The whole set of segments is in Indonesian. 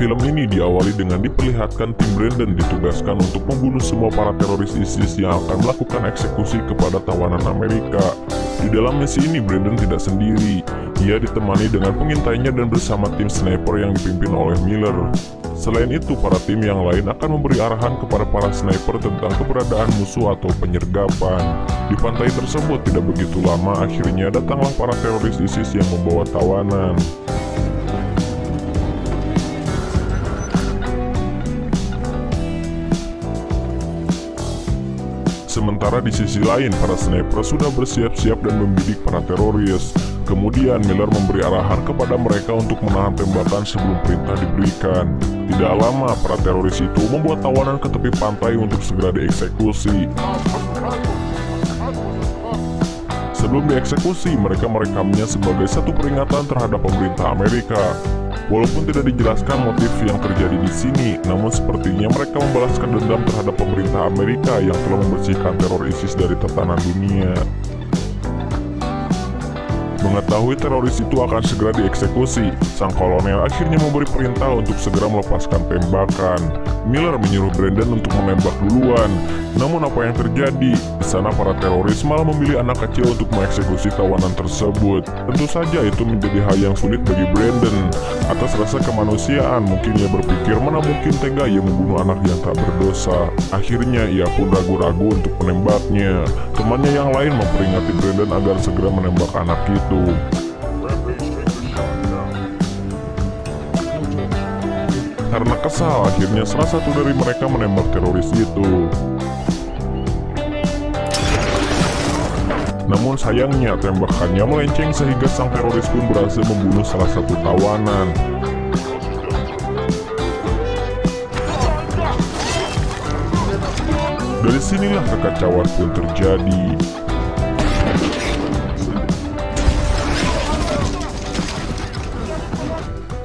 Film ini diawali dengan diperlihatkan tim Brandon ditugaskan untuk membunuh semua para teroris ISIS yang akan melakukan eksekusi kepada tawanan Amerika. Di dalam misi ini Brandon tidak sendiri, ia ditemani dengan pengintainya dan bersama tim sniper yang dipimpin oleh Miller. Selain itu, para tim yang lain akan memberi arahan kepada para sniper tentang keberadaan musuh atau penyergapan. Di pantai tersebut tidak begitu lama, akhirnya datanglah para teroris ISIS yang membawa tawanan. Sementara di sisi lain, para sniper sudah bersiap-siap dan membidik para teroris. Kemudian Miller memberi arahan kepada mereka untuk menahan tembakan sebelum perintah diberikan. Tidak lama, para teroris itu membuat tawanan ke tepi pantai untuk segera dieksekusi. Sebelum dieksekusi, mereka merekamnya sebagai satu peringatan terhadap pemerintah Amerika. Walaupun tidak dijelaskan motif yang terjadi di sini, namun sepertinya mereka membalaskan dendam terhadap pemerintah Amerika yang telah membersihkan teror ISIS dari tatanan dunia. Mengetahui teroris itu akan segera dieksekusi, sang kolonel akhirnya memberi perintah untuk segera melepaskan tembakan. Miller menyuruh Brandon untuk menembak duluan. Namun apa yang terjadi? Di sana para teroris malah memilih anak kecil untuk mengeksekusi tawanan tersebut. Tentu saja itu menjadi hal yang sulit bagi Brandon. Atas rasa kemanusiaan, mungkin ia berpikir mana mungkin tega ia membunuh anak yang tak berdosa. Akhirnya ia pun ragu-ragu untuk menembaknya. Temannya yang lain memperingati Brandon agar segera menembak anak itu. Karena kesal, akhirnya salah satu dari mereka menembak teroris itu. Namun sayangnya tembakannya melenceng sehingga sang teroris pun berhasil membunuh salah satu tawanan. Dari sinilah kekacauan pun terjadi.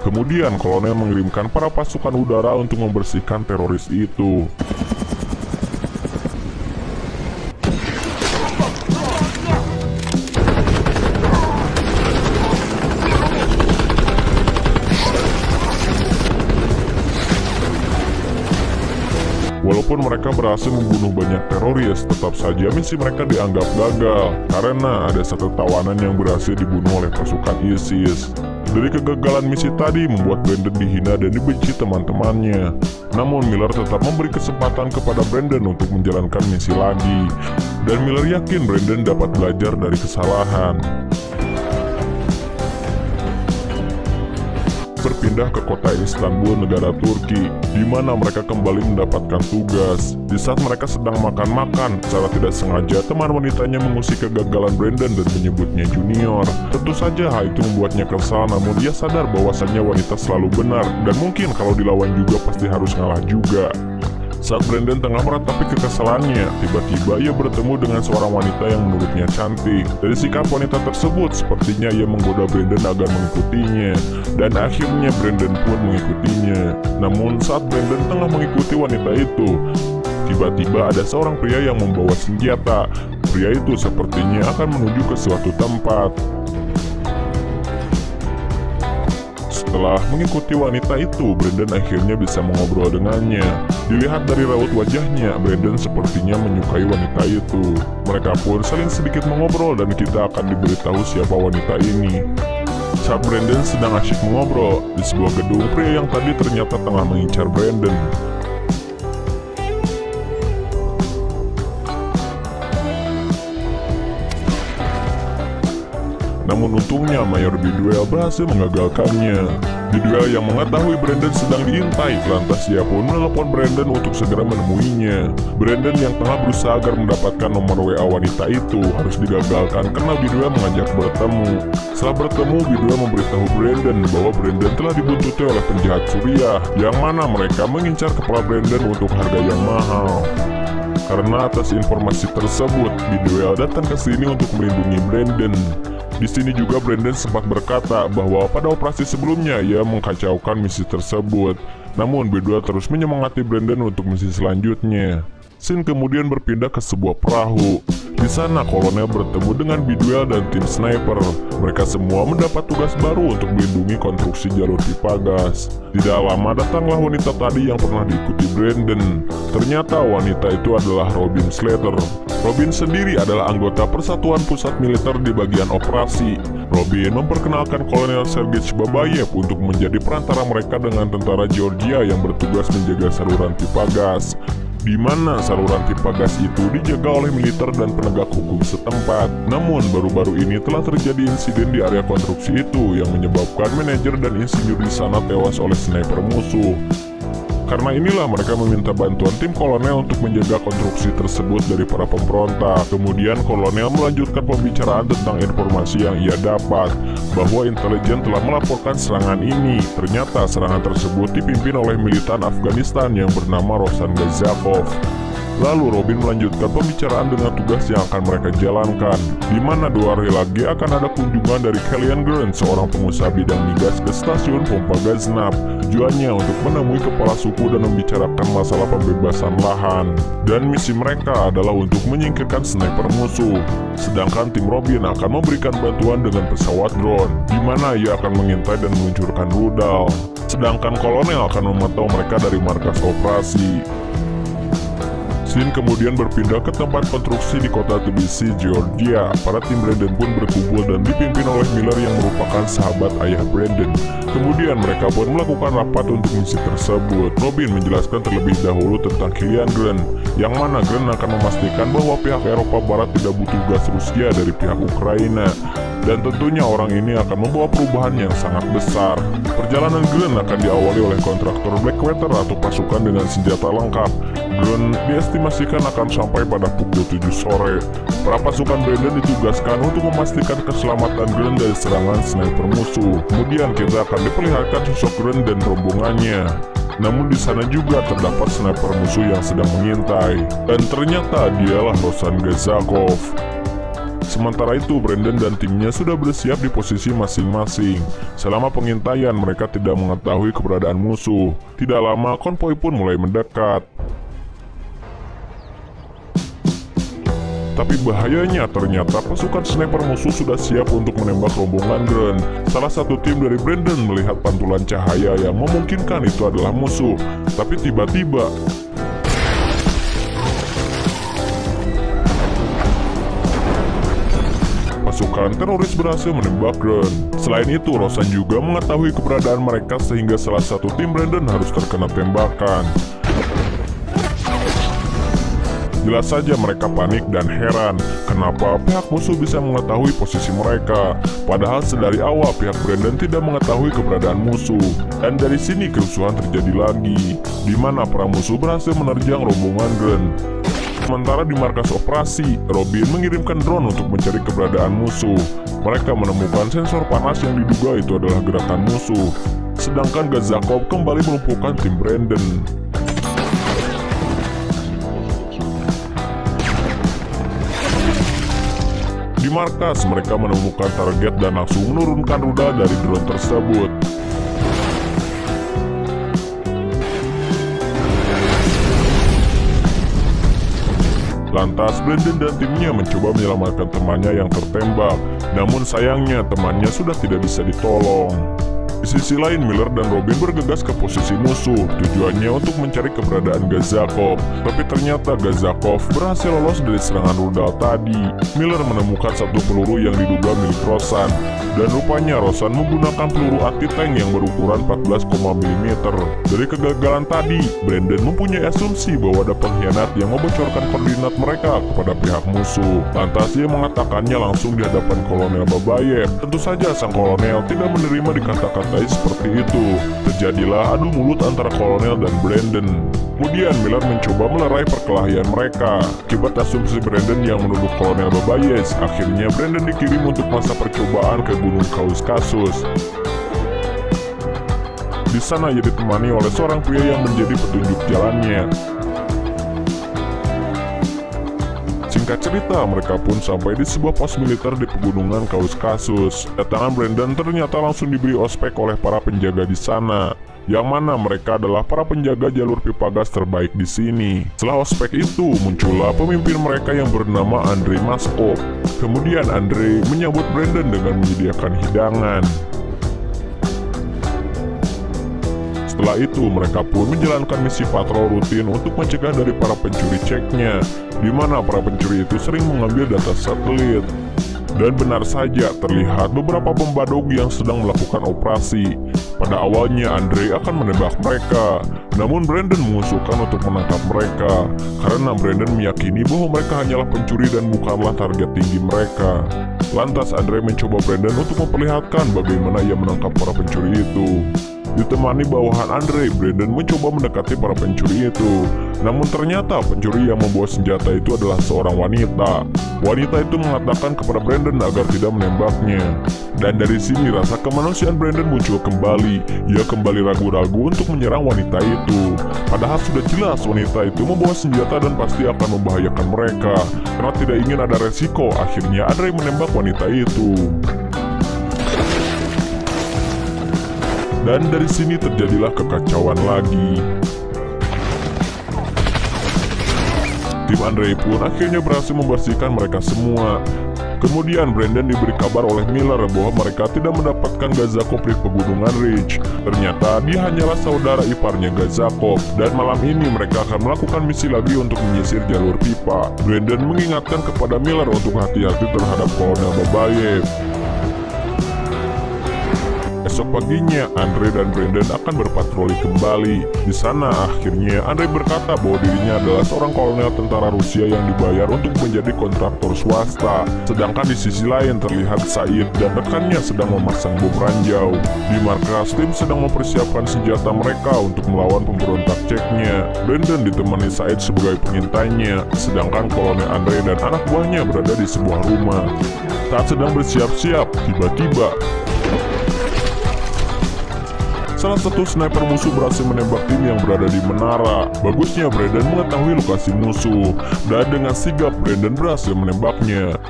Kemudian kolonel mengirimkan para pasukan udara untuk membersihkan teroris itu. Walaupun mereka berhasil membunuh banyak teroris, tetap saja misi mereka dianggap gagal karena ada satu tawanan yang berhasil dibunuh oleh pasukan ISIS. Dari kegagalan misi tadi membuat Brandon dihina dan dibenci teman-temannya. Namun Miller tetap memberi kesempatan kepada Brandon untuk menjalankan misi lagi. Dan Miller yakin Brandon dapat belajar dari kesalahan. Berpindah ke kota Istanbul, negara Turki, di mana mereka kembali mendapatkan tugas. Di saat mereka sedang makan-makan, secara tidak sengaja teman wanitanya mengusik kegagalan Brandon dan menyebutnya junior. Tentu saja hal itu membuatnya kesal, namun dia sadar bahwasannya wanita selalu benar, dan mungkin kalau dilawan juga pasti harus ngalah juga. Saat Brandon tengah meratapi kekesalannya, tiba-tiba ia bertemu dengan seorang wanita yang menurutnya cantik. Dari sikap wanita tersebut, sepertinya ia menggoda Brandon agar mengikutinya. Dan akhirnya Brandon pun mengikutinya. Namun saat Brandon tengah mengikuti wanita itu, tiba-tiba ada seorang pria yang membawa senjata. Pria itu sepertinya akan menuju ke suatu tempat. Setelah mengikuti wanita itu, Brandon akhirnya bisa mengobrol dengannya. Dilihat dari raut wajahnya, Brandon sepertinya menyukai wanita itu. Mereka pun saling sedikit mengobrol dan kita akan diberitahu siapa wanita ini. Saat Brandon sedang asyik mengobrol, di sebuah gedung pria yang tadi ternyata tengah mengincar Brandon. Namun untungnya Mayor Bidwell berhasil mengagalkannya. Bidwell yang mengetahui Brandon sedang diintai, lantas ia pun menelepon Brandon untuk segera menemuinya. Brandon yang tengah berusaha agar mendapatkan nomor WA wanita itu harus digagalkan karena Bidwell mengajak bertemu. Setelah bertemu, Bidwell memberitahu Brandon bahwa Brandon telah dibuntuti oleh penjahat Suriah, yang mana mereka mengincar kepala Brandon untuk harga yang mahal. Karena atas informasi tersebut, Bidwell datang ke sini untuk melindungi Brandon. Di sini juga Brandon sempat berkata bahwa pada operasi sebelumnya ia mengkacaukan misi tersebut. Namun Bidwell terus menyemangati Brandon untuk misi selanjutnya. Scene kemudian berpindah ke sebuah perahu. Di sana kolonel bertemu dengan Bidwell dan tim sniper. Mereka semua mendapat tugas baru untuk melindungi konstruksi jalur pipa gas. Tidak lama datanglah wanita tadi yang pernah diikuti Brandon. Ternyata wanita itu adalah Robin Slater. Robin sendiri adalah anggota Persatuan Pusat Militer di bagian operasi. Robin memperkenalkan Kolonel Sergei Babayev untuk menjadi perantara mereka dengan tentara Georgia yang bertugas menjaga saluran pipa gas, di mana saluran pipa gas itu dijaga oleh militer dan penegak hukum setempat. Namun baru-baru ini telah terjadi insiden di area konstruksi itu yang menyebabkan manajer dan insinyur di sana tewas oleh sniper musuh. Karena inilah mereka meminta bantuan tim kolonel untuk menjaga konstruksi tersebut dari para pemberontak. Kemudian kolonel melanjutkan pembicaraan tentang informasi yang ia dapat, bahwa intelijen telah melaporkan serangan ini. Ternyata serangan tersebut dipimpin oleh militan Afghanistan yang bernama Rosan Gazakov. Lalu Robin melanjutkan pembicaraan dengan tugas yang akan mereka jalankan, di mana 2 hari lagi akan ada kunjungan dari Kellyanne Grant, seorang pengusaha bidang migas, ke stasiun pompa Gaznab. Tujuannya untuk menemui kepala suku dan membicarakan masalah pembebasan lahan. Dan misi mereka adalah untuk menyingkirkan sniper musuh. Sedangkan tim Robin akan memberikan bantuan dengan pesawat drone, di mana ia akan mengintai dan meluncurkan rudal. Sedangkan kolonel akan memantau mereka dari markas operasi. Scene kemudian berpindah ke tempat konstruksi di kota Tbilisi, Georgia. Para tim Brandon pun berkumpul dan dipimpin oleh Miller yang merupakan sahabat ayah Brandon. Kemudian mereka pun melakukan rapat untuk misi tersebut. Robin menjelaskan terlebih dahulu tentang Kellyanne Grant, yang mana Grant akan memastikan bahwa pihak Eropa Barat tidak butuh gas Rusia dari pihak Ukraina. Dan tentunya orang ini akan membawa perubahan yang sangat besar. Perjalanan Grant akan diawali oleh kontraktor Blackwater atau pasukan dengan senjata lengkap. Grant diestimasikan akan sampai pada pukul 7 sore. Para pasukan Brandon ditugaskan untuk memastikan keselamatan Grant dari serangan sniper musuh. Kemudian kita akan diperlihatkan sosok Grant dan rombongannya. Namun di sana juga terdapat sniper musuh yang sedang mengintai. Dan ternyata dialah Rosan Gazakov. Sementara itu, Brandon dan timnya sudah bersiap di posisi masing-masing. Selama pengintaian, mereka tidak mengetahui keberadaan musuh. Tidak lama, konvoi pun mulai mendekat. Tapi bahayanya, ternyata pasukan sniper musuh sudah siap untuk menembak rombongan Grant. Salah satu tim dari Brandon melihat pantulan cahaya yang memungkinkan itu adalah musuh. Tapi tiba-tiba pasukan teroris berhasil menembak Grant. Selain itu, Rosan juga mengetahui keberadaan mereka sehingga salah satu tim Brandon harus terkena tembakan. Jelas saja mereka panik dan heran kenapa pihak musuh bisa mengetahui posisi mereka. Padahal sedari awal pihak Brandon tidak mengetahui keberadaan musuh. Dan dari sini kerusuhan terjadi lagi, di mana para musuh berhasil menerjang rombongan Grant. Sementara di markas operasi, Robin mengirimkan drone untuk mencari keberadaan musuh. Mereka menemukan sensor panas yang diduga itu adalah gerakan musuh. Sedangkan Gazakov kembali melumpuhkan tim Brandon. Di markas, mereka menemukan target dan langsung menurunkan rudal dari drone tersebut. Lantas, Brandon dan timnya mencoba menyelamatkan temannya yang tertembak. Namun sayangnya, temannya sudah tidak bisa ditolong. Di sisi lain, Miller dan Robin bergegas ke posisi musuh, tujuannya untuk mencari keberadaan Gazakov. Tapi ternyata Gazakov berhasil lolos dari serangan rudal tadi. Miller menemukan satu peluru yang diduga milik Rosan. Dan rupanya Rosan menggunakan peluru anti-tank yang berukuran 14,5 mm. Dari kegagalan tadi, Brandon mempunyai asumsi bahwa ada pengkhianat yang membocorkan koordinat mereka kepada pihak musuh. Lantas ia mengatakannya langsung di hadapan Kolonel Babayev. Tentu saja sang kolonel tidak menerima dikata-katai seperti itu. Terjadilah adu mulut antara kolonel dan Brandon. Kemudian Miller mencoba melerai perkelahian mereka. Akibat asumsi Brandon yang menuduh Kolonel Babayev, akhirnya Brandon dikirim untuk masa percobaan ke Gunung Kaukasus. Di sana ia ditemani oleh seorang pria yang menjadi petunjuk jalannya. Singkat cerita, mereka pun sampai di sebuah pos militer di pegunungan Kaukasus. Kedatangan Brandon ternyata langsung diberi ospek oleh para penjaga di sana. yang mana mereka adalah para penjaga jalur pipa gas terbaik di sini. Setelah ospek itu, muncullah pemimpin mereka yang bernama Andre Maskov. Kemudian Andre menyambut Brandon dengan menyediakan hidangan. Setelah itu, mereka pun menjalankan misi patrol rutin untuk mencegah dari para pencuri ceknya, di mana para pencuri itu sering mengambil data satelit. Dan benar saja, terlihat beberapa pembadog yang sedang melakukan operasi. Pada awalnya, Andre akan menebak mereka, namun Brandon mengusulkan untuk menangkap mereka, karena Brandon meyakini bahwa mereka hanyalah pencuri dan bukanlah target tinggi mereka. Lantas Andre mencoba Brandon untuk memperlihatkan bagaimana ia menangkap para pencuri itu. Ditemani bawahan Andre, Brandon mencoba mendekati para pencuri itu. Namun ternyata pencuri yang membawa senjata itu adalah seorang wanita. Wanita itu mengatakan kepada Brandon agar tidak menembaknya. Dan dari sini rasa kemanusiaan Brandon muncul kembali. Ia kembali ragu-ragu untuk menyerang wanita itu. Padahal sudah jelas wanita itu membawa senjata dan pasti akan membahayakan mereka. Karena tidak ingin ada resiko, akhirnya Andre menembak wanita itu. Dan dari sini terjadilah kekacauan lagi. Tim Andre pun akhirnya berhasil membersihkan mereka semua. Kemudian Brandon diberi kabar oleh Miller bahwa mereka tidak mendapatkan Gazakov di pegunungan Ridge. Ternyata dia hanyalah saudara iparnya Gazakov. Dan malam ini mereka akan melakukan misi lagi untuk menyisir jalur pipa. Brandon mengingatkan kepada Miller untuk hati-hati terhadap Kolonel Babayev. Esok paginya, Andre dan Brandon akan berpatroli kembali. Di sana, akhirnya Andre berkata bahwa dirinya adalah seorang kolonel tentara Rusia yang dibayar untuk menjadi kontraktor swasta. Sedangkan di sisi lain terlihat Said dan rekannya sedang memasang bom ranjau. Di markas, tim sedang mempersiapkan senjata mereka untuk melawan pemberontak Ceknya. Brandon ditemani Said sebagai pengintainya, sedangkan kolonel Andre dan anak buahnya berada di sebuah rumah. Saat sedang bersiap-siap, tiba-tiba salah satu sniper musuh berhasil menembak tim yang berada di menara. Bagusnya Brandon mengetahui lokasi musuh, dan dengan sigap Brandon berhasil menembaknya.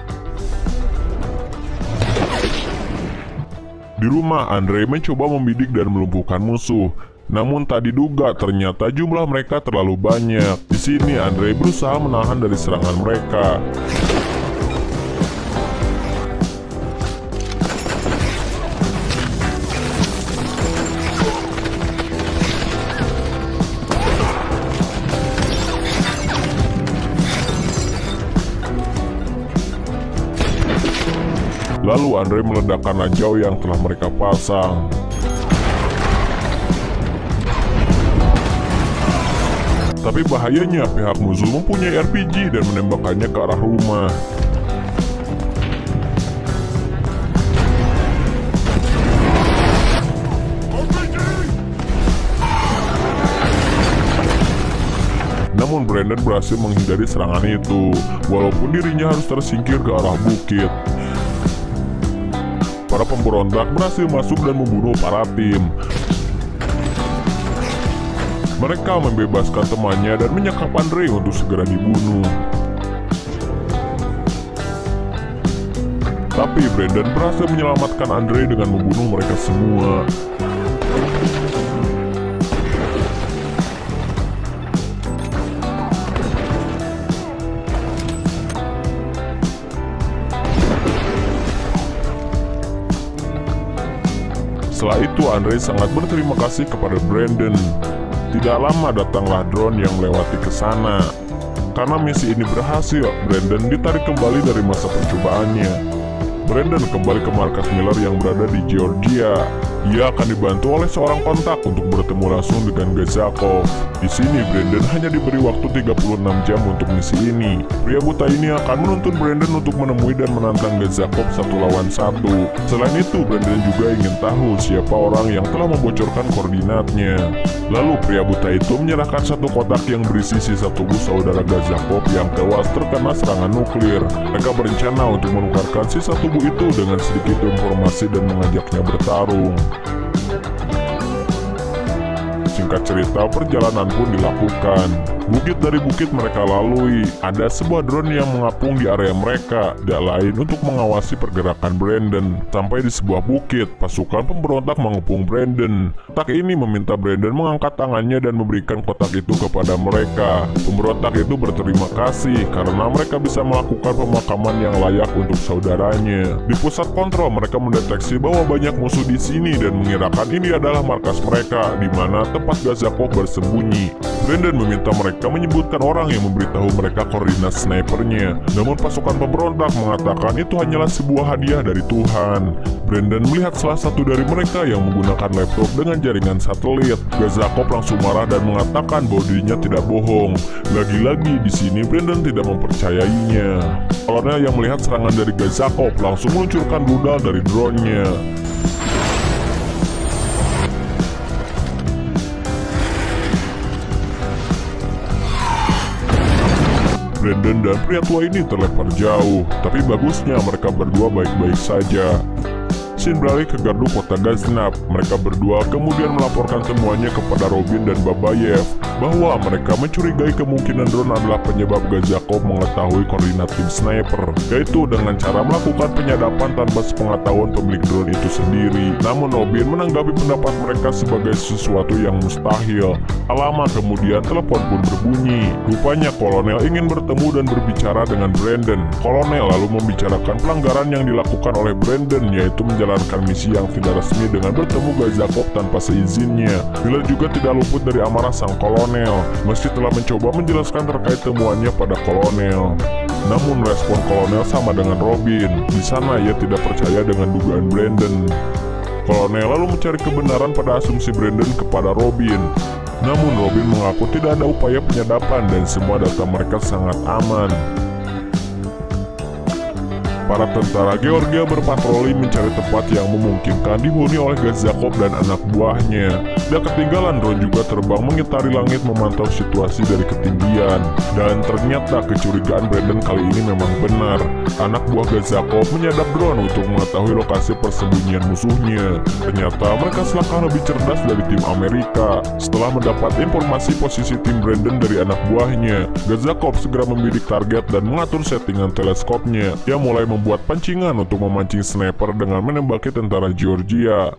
Di rumah, Andre mencoba membidik dan melumpuhkan musuh. Namun tak diduga ternyata jumlah mereka terlalu banyak. Di sini Andre berusaha menahan dari serangan mereka. Lalu Andre meledakkan ranjau yang telah mereka pasang. Tapi bahayanya pihak musuh mempunyai RPG dan menembakkannya ke arah rumah. Namun Brandon berhasil menghindari serangan itu, walaupun dirinya harus tersingkir ke arah bukit. Para pemberontak berhasil masuk dan membunuh para tim. Mereka membebaskan temannya dan menyekap Andre untuk segera dibunuh. Tapi Brandon berhasil menyelamatkan Andre dengan membunuh mereka semua. Setelah itu Andre sangat berterima kasih kepada Brandon. Tidak lama datanglah drone yang melewati ke sana. Karena misi ini berhasil, Brandon ditarik kembali dari masa percobaannya. Brandon kembali ke markas Miller yang berada di Georgia. Ia akan dibantu oleh seorang kontak untuk bertemu langsung dengan Gazakov. Di sini Brandon hanya diberi waktu 36 jam untuk misi ini. Pria buta ini akan menuntun Brandon untuk menemui dan menantang Gazakov 1 lawan 1. Selain itu, Brandon juga ingin tahu siapa orang yang telah membocorkan koordinatnya. Lalu pria buta itu menyerahkan satu kotak yang berisi sisa tubuh saudara Gazakov yang tewas terkena serangan nuklir. Mereka berencana untuk menukarkan sisa tubuh itu dengan sedikit informasi dan mengajaknya bertarung. Singkat cerita, perjalanan pun dilakukan. Bukit dari bukit mereka lalui, ada sebuah drone yang mengapung di area mereka, tidak lain untuk mengawasi pergerakan Brandon. Sampai di sebuah bukit, pasukan pemberontak mengepung Brandon. Kotak ini meminta Brandon mengangkat tangannya dan memberikan kotak itu kepada mereka. Pemberontak itu berterima kasih karena mereka bisa melakukan pemakaman yang layak untuk saudaranya. Di pusat kontrol mereka mendeteksi bahwa banyak musuh di sini dan mengirakan ini adalah markas mereka, di mana tempat Gazakov bersembunyi. Brandon meminta mereka menyebutkan orang yang memberitahu mereka koordinat snipernya. Namun pasukan pemberontak mengatakan itu hanyalah sebuah hadiah dari Tuhan. Brandon melihat salah satu dari mereka yang menggunakan laptop dengan jaringan satelit. Gazakov langsung marah dan mengatakan bahwa dirinya tidak bohong. Lagi-lagi di sini Brandon tidak mempercayainya. Kolonel yang melihat serangan dari Gazakov langsung meluncurkan rudal dari drone-nya. Brandon dan pria tua ini terlempar jauh, tapi bagusnya mereka berdua baik-baik saja. Scene beralih ke gardu kota Gaznab. Mereka berdua kemudian melaporkan semuanya kepada Robin dan Babayev bahwa mereka mencurigai kemungkinan drone adalah penyebab Gazakov mengetahui koordinat tim sniper, yaitu dengan cara melakukan penyadapan tanpa sepengetahuan pemilik drone itu sendiri. Namun Robin menanggapi pendapat mereka sebagai sesuatu yang mustahil. Tak lama kemudian telepon pun berbunyi. Rupanya kolonel ingin bertemu dan berbicara dengan Brandon. Kolonel lalu membicarakan pelanggaran yang dilakukan oleh Brandon, yaitu menjalankan misi yang tidak resmi dengan bertemu Gazakov tanpa seizinnya. Miller juga tidak luput dari amarah sang kolonel, meski telah mencoba menjelaskan terkait temuannya pada kolonel. Namun respon kolonel sama dengan Robin. Di sana ia tidak percaya dengan dugaan Brandon. Kolonel lalu mencari kebenaran pada asumsi Brandon kepada Robin. Namun Robin mengaku tidak ada upaya penyadapan dan semua data mereka sangat aman. Para tentara Georgia berpatroli mencari tempat yang memungkinkan dihuni oleh Gazakov dan anak buahnya. Tidak ketinggalan drone juga terbang mengitari langit memantau situasi dari ketinggian. Dan ternyata kecurigaan Brandon kali ini memang benar. Anak buah Gazakov menyadap drone untuk mengetahui lokasi persembunyian musuhnya. Ternyata mereka selangkah lebih cerdas dari tim Amerika. Setelah mendapat informasi posisi tim Brandon dari anak buahnya, Gazakov segera membidik target dan mengatur settingan teleskopnya. Dia mulai membuat pancingan untuk memancing sniper dengan menembaki tentara Georgia.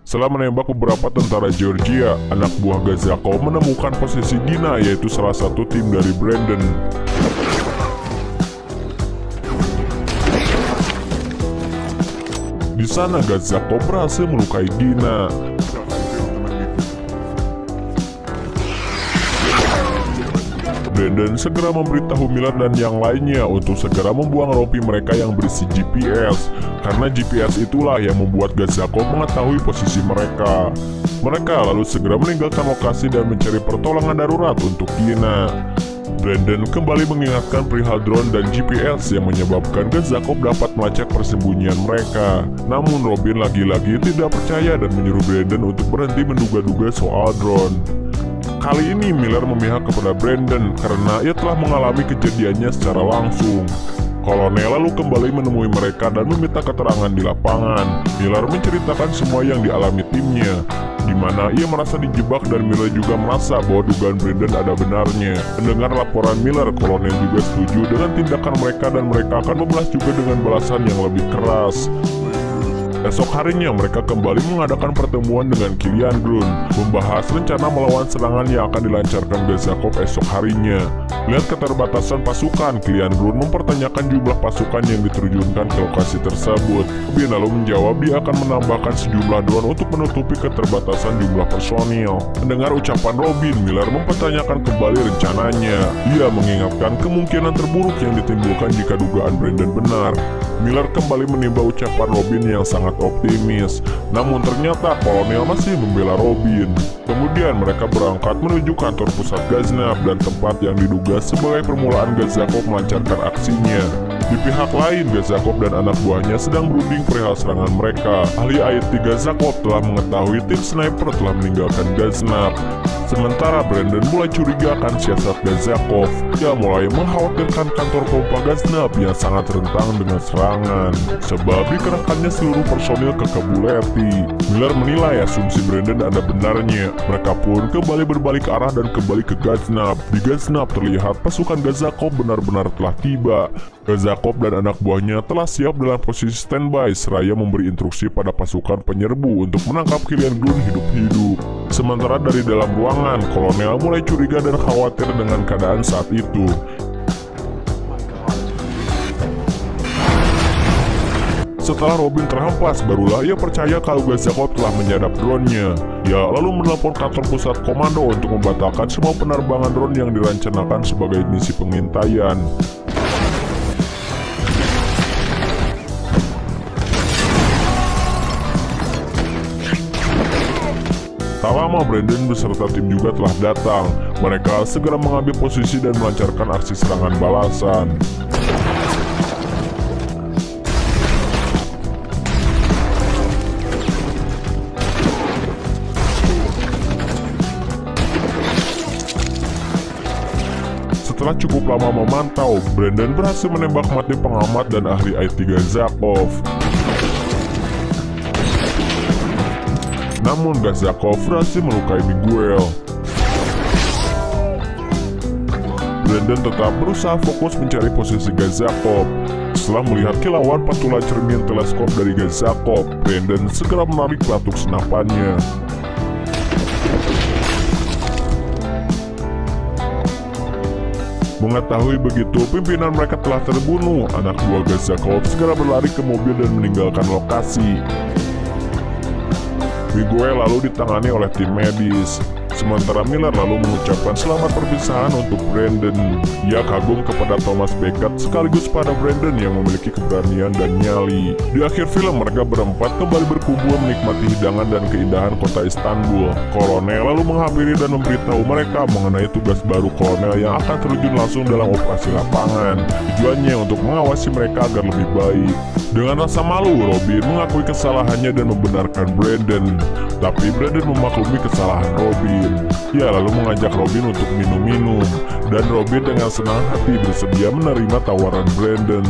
Setelah menembak beberapa tentara Georgia, anak buah Gazakov menemukan posisi Dina, yaitu salah satu tim dari Brandon. Di sana Gazakov berhasil melukai Dina. Brandon segera memberitahu Miller dan yang lainnya untuk segera membuang rompi mereka yang berisi GPS, karena GPS itulah yang membuat Gazakov mengetahui posisi mereka. Mereka lalu segera meninggalkan lokasi dan mencari pertolongan darurat untuk Dina. Brandon kembali mengingatkan perihal drone dan GPS yang menyebabkan Gazakov dapat melacak persembunyian mereka. Namun Robin lagi-lagi tidak percaya dan menyuruh Brandon untuk berhenti menduga-duga soal drone. Kali ini Miller memihak kepada Brandon karena ia telah mengalami kejadiannya secara langsung. Kolonel lalu kembali menemui mereka dan meminta keterangan di lapangan. Miller menceritakan semua yang dialami timnya, di mana ia merasa dijebak dan Miller juga merasa bahwa dugaan Brandon ada benarnya. Mendengar laporan Miller, kolonel juga setuju dengan tindakan mereka dan mereka akan membalas juga dengan balasan yang lebih keras. Esok harinya mereka kembali mengadakan pertemuan dengan Killian Grun, membahas rencana melawan serangan yang akan dilancarkan Gazakov esok harinya. Lihat keterbatasan pasukan, Killian Grun mempertanyakan jumlah pasukan yang diterjunkan ke lokasi tersebut. Robin lalu menjawab dia akan menambahkan sejumlah drone untuk menutupi keterbatasan jumlah personil. Mendengar ucapan Robin, Miller mempertanyakan kembali rencananya. Dia mengingatkan kemungkinan terburuk yang ditimbulkan jika dugaan Brandon benar. Miller kembali menimba ucapan Robin yang sangat optimis, namun ternyata kolonel masih membela Robin. Kemudian mereka berangkat menuju kantor pusat Gaznab dan tempat yang diduga sebagai permulaan Gazakov melancarkan aksinya. Di pihak lain, Gazakov dan anak buahnya sedang berunding perihal serangan mereka. Ahli IT Gazakov telah mengetahui tim sniper telah meninggalkan Gaznab. Sementara Brandon mulai curiga akan siasat Gazakov. Dia mulai mengkhawatirkan kantor pompa Gaznab yang sangat rentan dengan serangan, sebab dikerahkannya seluruh personil ke Kabuleti. Miller menilai asumsi Brandon ada benarnya. Mereka pun kembali berbalik arah dan kembali ke Gaznab. Di Gaznab terlihat pasukan Gazakov benar-benar telah tiba. Gazakov dan anak buahnya telah siap dalam posisi standby seraya memberi instruksi pada pasukan penyerbu untuk menangkap Killian Gunn hidup-hidup. Sementara dari dalam ruangan, kolonel mulai curiga dan khawatir dengan keadaan saat itu. Setelah Robin terhempas, barulah ia percaya kalau Gazakov telah menyadap drone-nya. Ia lalu menelpon kantor pusat komando untuk membatalkan semua penerbangan drone yang direncanakan sebagai misi pengintaian. Tak lama Brandon beserta tim juga telah datang. Mereka segera mengambil posisi dan melancarkan aksi serangan balasan. Setelah cukup lama memantau, Brandon berhasil menembak mati pengamat dan ahli IT Gazakov. Namun Gazakov berhasil melukai Miguel. Brandon tetap berusaha fokus mencari posisi Gazakov. Setelah melihat kilauan pantulan cermin teleskop dari Gazakov, Brandon segera menarik pelatuk senapannya. Mengetahui begitu pimpinan mereka telah terbunuh, anak buah Gazakov segera berlari ke mobil dan meninggalkan lokasi. Miguel lalu ditangani oleh tim medis. Sementara Miller lalu mengucapkan selamat perpisahan untuk Brandon. Ia kagum kepada Thomas Beckett sekaligus pada Brandon yang memiliki keberanian dan nyali. Di akhir film mereka berempat kembali berkumpul menikmati hidangan dan keindahan kota Istanbul. Kolonel lalu menghampiri dan memberitahu mereka mengenai tugas baru kolonel yang akan terjun langsung dalam operasi lapangan. Tujuannya untuk mengawasi mereka agar lebih baik. Dengan rasa malu, Robin mengakui kesalahannya dan membenarkan Brandon. Tapi Brandon memaklumi kesalahan Robin. Ia lalu mengajak Robin untuk minum-minum, dan Robin dengan senang hati bersedia menerima tawaran Brandon.